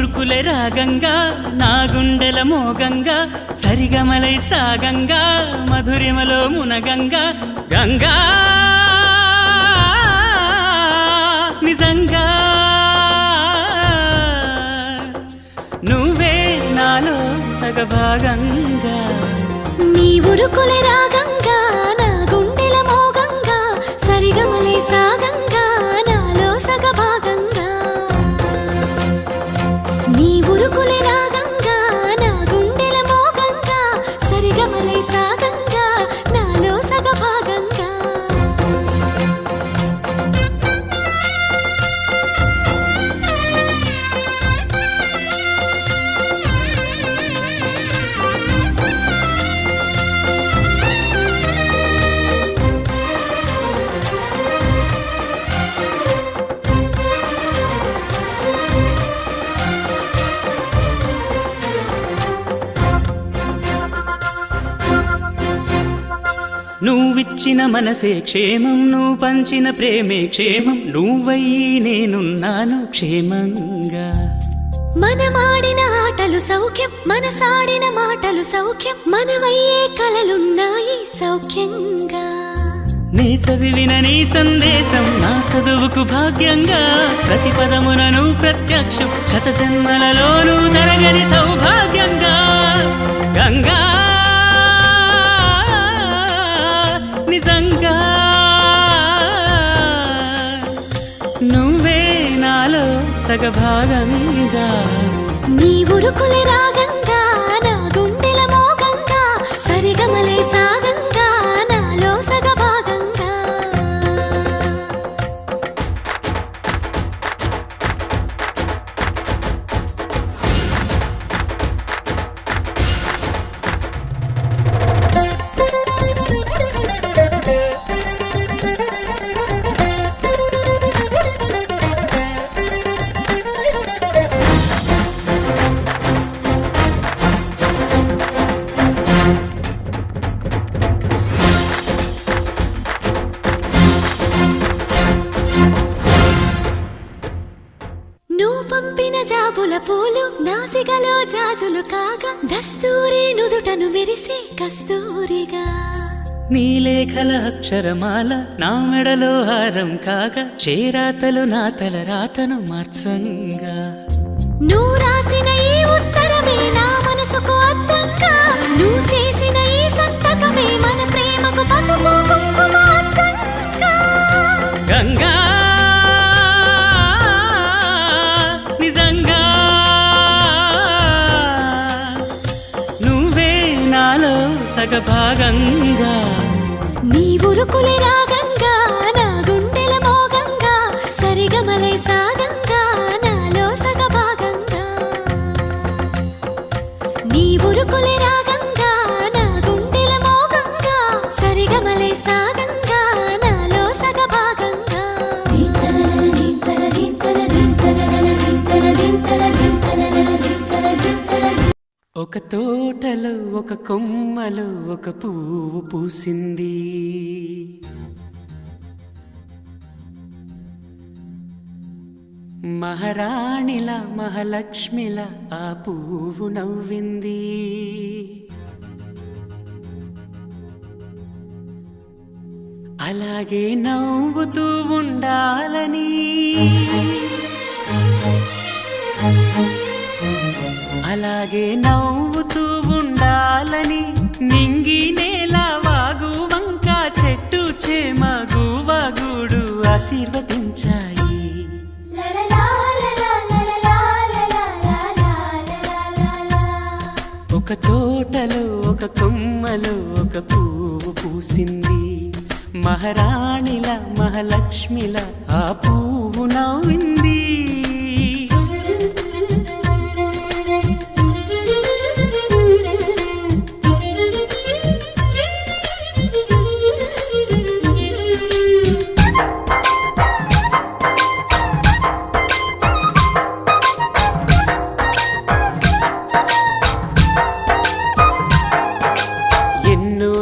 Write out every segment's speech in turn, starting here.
ఉరుకులే రాగంగా నా గుండెల మోగంగా సరిగమలై సాగంగా మధురిమలో మునగంగా గంగా నిజంగా నువ్వే నాలో సగభాగంగా నీ ఉరుకులే రాగంగా నా గుండెల మోగంగా సరిగమలై సాగంగా నాలో సగభాగంగా నీ ఉరుకులే రాగంగా నా గుండెల మోగంగా సరిగమలై సాగంగా నాలో సగభాగంగా నువ్విచ్చిన మనసే క్షేమం నువ్వు పంచిన ప్రేమే క్షేమం నువ్వయ్యి నేనున్నాను క్షేమంగా మనమాడిన ఆటలు సౌఖ్యం మనసాడిన మాటలు సౌఖ్యం మనమయ్యే కలలున్నాయి సౌఖ్యంగా నీ చదివిన నీ సందేశం నా చదువుకు భాగ్యంగా ప్రతి పదమునను ప్రత్యక్షం శత జన్మలలోనూ తరగని సౌభాగ్యంగా గంగా నిజంగా నువ్వే నాలో సగభాగంగా నీ ఉరుకులే రాగంగా నా గుండెల మోగంగా సరిగమలే సాగంగా నాలో సగభాగంగా నువ్వు పంపిన జాబుల పూలు నాసికలో జాజులు కాగా దస్తూరి నుదుటను మెరిసే కస్తూరిగా నీ లేఖల అక్షరమాల నా మెడలో హారం కాగా చేరాతలు నా తల రాతను మార్చంగా నువ్వు రాసిన ఈ ఉత్తరమే నా మనసుకు అద్దంగా నువ్వు చేసిన ఈ సంతకమే మన ప్రేమకు పసుపు కుంకుమ అద్దంగా గంగా నిజంగా నువ్వే నాలో సగభాగంగా నీ ఉరుకులే రాగంగా నా గుండెల మోగంగా సరిగమలై సాగంగా నాలో సగభాగంగా నీ ఉరుకులే రాగంగా నా గుండెల మోగంగా సరిగమలై సాగంగా నాలో సగభాగంగా ఒక తోటలో ఒక కొమ్మలో ఒక పువ్వు పూసింది మహారాణిలా మహాలక్ష్మిలా ఆ పువ్వు నవ్వింది అలాగే నవ్వుతూ ఉండాలని అలాగే నవ్వుతూ ఉండాలని నింగి నేల వాగు వంక చెట్టు చేమ గువగూడు ఆశీర్వదించాయి ఒక తోటలో ఒక కొమ్మలో ఒక పువ్వు పూసింది మహారాణిలా మహాలక్ష్మిలా ఆ పువ్వు నవ్వింది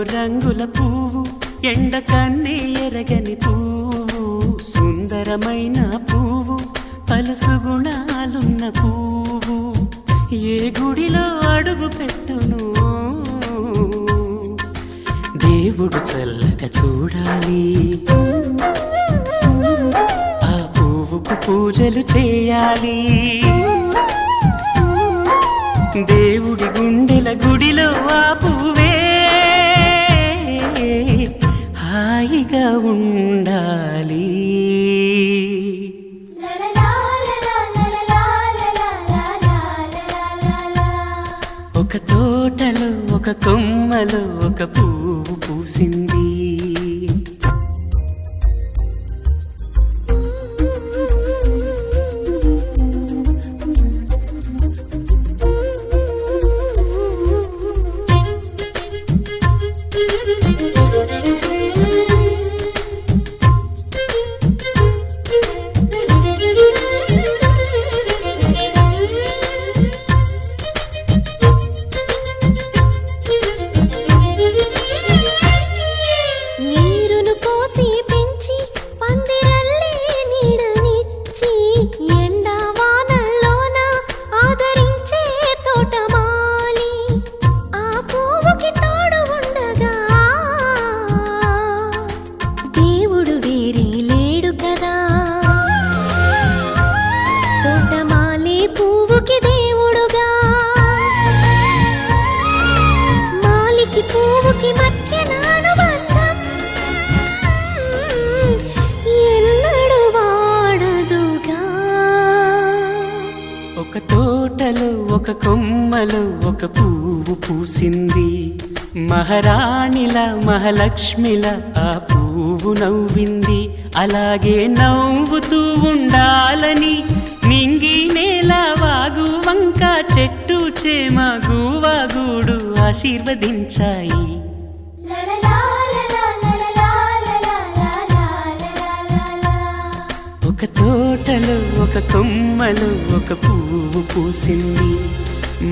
రంగుల పువ్వు ఎండ కన్నే ఎరగని పువ్వు సుందరమైన పువ్వు పలుసు గుణాలున్న పువ్వు ఏ గుడిలో అడుగు పెట్టును దేవుడు చల్లగా చూడాలి, ఆ పువ్వుకు పూజలు చేయాలి. దేవుడి గుండెల గుడిలో ఆ పువ్వే హాయిగా ఉండాలి. ఒక తోటలో ఒక కొమ్మలో ఒక పువ్వు పూసింది. ఒక తోటలో ఒక కొమ్మలో ఒక పువ్వు పూసింది. మహారాణిలా మహాలక్ష్మిలా ఆ పువ్వు నవ్వింది. అలాగే నవ్వుతూ ఉండాలని నింగి నేల వాగు వంక చెట్టు చేమ గువాగూడు ఆశీర్వదించాయి. ఒక తోటలో ఒక కొమ్మలో ఒక పువ్వు పూసింది.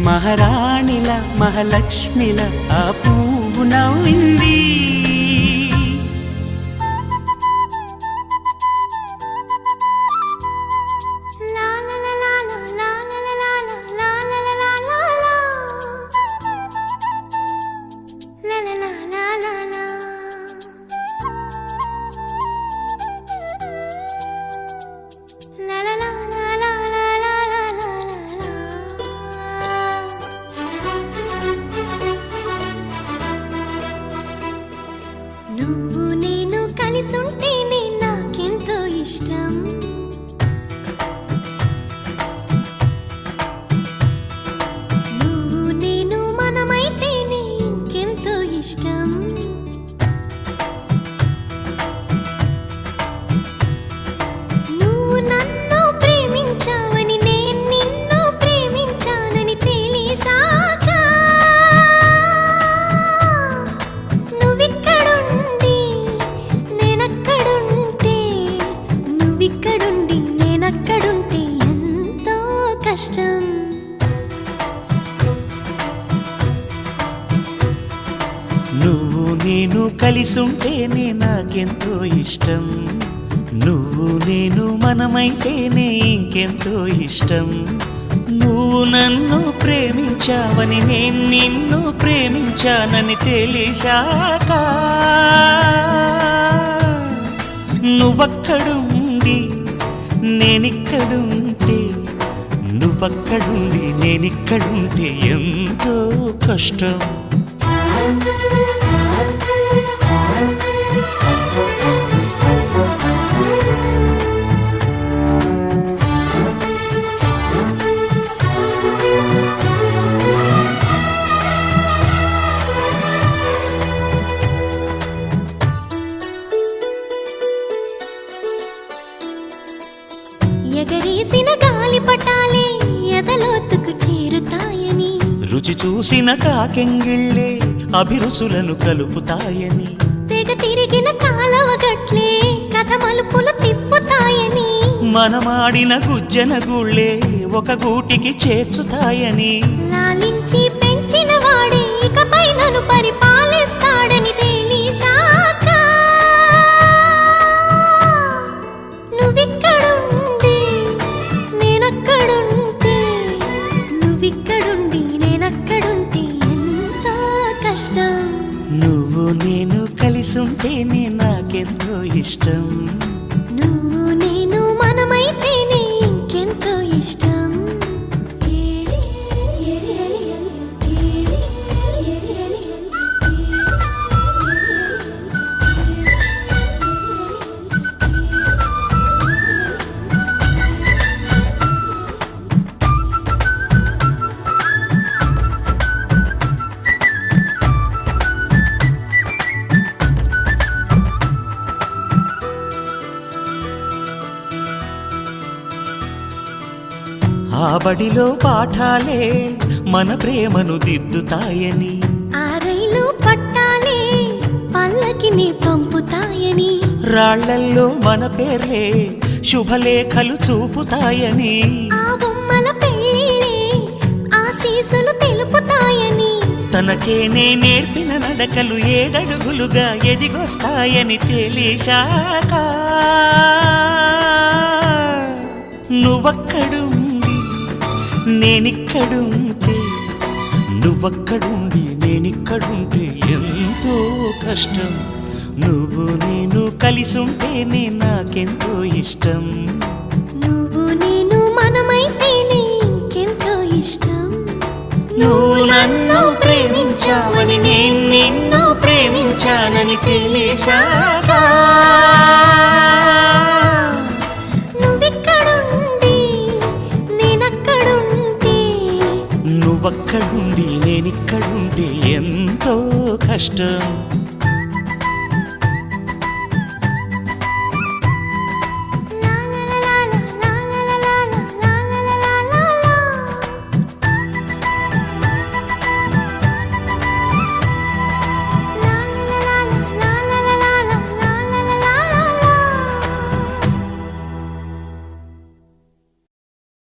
మహారాణిల మహాలక్ష్మిల ఆ పువ్వు నవ్వింది. నువ్వు నేను కలిసుంటేనే నాకెంతో ఇష్టం. నువ్వు నేను మనమైతేనే ఇంకెంతో ఇష్టం. నువ్వు నన్ను ప్రేమించావని నేను నిన్ను ప్రేమించానని తెలిసాక నువ్విక్కడుండి నేనక్కడుంటే ఎంతో కష్టం. నువ్వు నేను కలిసుంటేనే నాకెంతో ఇష్టం. నువ్వు నేను మనమైతేనే ఇంకెంతో ఇష్టం. నువ్వు నన్ను ప్రేమించావని నేను నిన్ను ప్రేమించానని తెలిసాక నువ్వక్కడుండి నేనిక్కడుంటే నువ్వక్కడుండి నేనిక్కడుంటే ఎంతో కష్టం. ఎగరేసిన గాలి పటాలే ఎదలోతుకు చేరుతాయని, రుచి చూసిన కాకెంగిళ్ళే అభిరుచులను కలుపుతాయని, తెగ తిరిగిన కాలవ గట్లే కథ మలుపులు తిప్పుతాయని, మనమాడిన గుజ్జన గుళ్ళే ఒక గూటికి చేర్చుతాయని, లాలించి పెంచిన వాడే ఇకపై నన్ను పరిపాలిస్తాడని తెలిసాక నువ్విక్కడుండి నేనక్కడుంటే నువ్విక్కడ కలిసుంటేనే నాకెంతో ఇష్టం. నువ్వు నేను మనమైతేనే ఇంకెంతో ఇష్టం. ఆ బడిలో పాఠాలే మన ప్రేమను దిద్దుతాయని, ఆ రైలు పట్టాలే పల్లకిని పంపుతాయని, రాళ్లల్లో మన పేర్లే శుభలేఖలు చూపుతాయని, ఆ బొమ్మల పెళ్ళిళ్ళే ఆశీసులు తెలుపుతాయని, తనకేనే నేర్పిన నడకలు 7 అడుగులుగా ఎదిగొస్తాయని తెలిసాక నువ్వక్కడుండి నేనిక్కడుంటే, నువ్వక్కడుండి నేనిక్కడుంటే ఎంతో కష్టం. నువ్వు నేను కలిసుంటేనే నాకెంతో ఇష్టం. నువ్వు నేను మనమైతేనే ఇంకెంతో ఇష్టం. నువ్వు నన్ను ప్రేమించావని నేను నిన్ను ప్రేమించానని తెలిసాక నువ్వెక్కడుండి నేనక్కడుంటే, నువ్వక్కడుండి నేనిక్కడుంటే ఎంతో కష్టం.